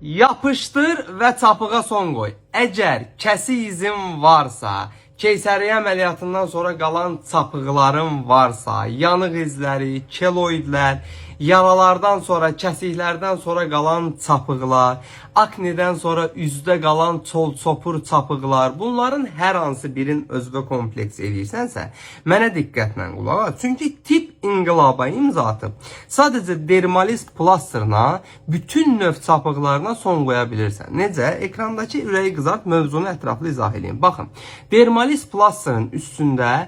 Yapışdır və çapığa son qoy. Əgər kəsik izin varsa, keysəriyyə əməliyyatından sonra qalan çapıqların varsa, yanıq izləri, keloidlər, yaralardan sonra, kəsiklərdən sonra qalan çapıqlar, akneden sonra üzdə qalan çol-çopur çapıqlar, bunların hər hansı birin özünə kompleks edirsənsə, mənə diqqətlə qulaq as. Çünki tip inqilaba imza atıb. Sadəcə dermalis plastrına bütün növ çapıqlarına son qoya bilirsən. Necə? Ekrandakı ürəyi qızart, mövzunu ətraflı izah edeyim. Baxın, dermalis plastrın üstündə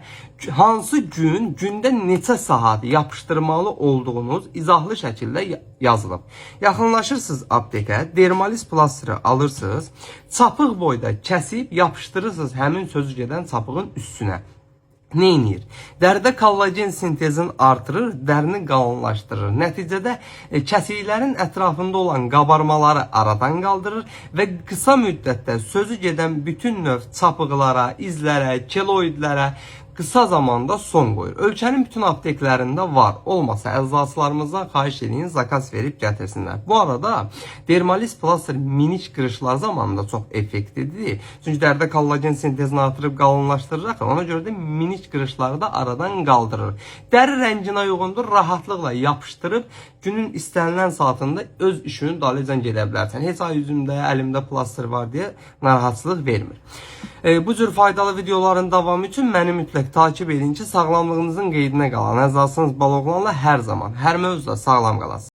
hansı gün, gündə neçə saat yapışdırmalı olduğunuz izahlı şəkildə yazılıb. Yaxınlaşırsınız aptekə, dermalis plastırı alırsınız, çapıq boyda kəsib yapışdırırsınız həmin sözü gedən çapığın üstünə. Neynir? Dəridə kollagen sintezini artırır, dərini qalınlaşdırır. Nəticədə kəsiklərin ətrafında olan qabarmaları aradan qaldırır və qısa müddətdə sözü gedən bütün növ çapıqlara, izlərə, keloidlərə kısa zamanda son qoyur. Ölkənin bütün apteklərində var. Olmasa əczaçılarımızdan xahiş edin, zakas verib gətirsinlər. Bu arada dermalis plastır minik qırışlar zamanında çox effektivdir. Çünki dəridə kollagen sintezini artırıb qalınlaşdırır. Ona görə də minik qırışları da aradan qaldırır. Dəri rənginə uyğundur, rahatlıqla yapışdırıb günün istənilən saatında öz işini dalıcan gedə bilərsən. Heç ay yüzümdə, əlimdə plastır var deyə narahatçılıq vermir. Bu cür faydalı videoların davamı üçün məni mütləq takip edin ki, sağlamlığınızın qeydinə qalan. Əzasınız baloqlanla hər zaman, hər mövzuda sağlam qalasınız.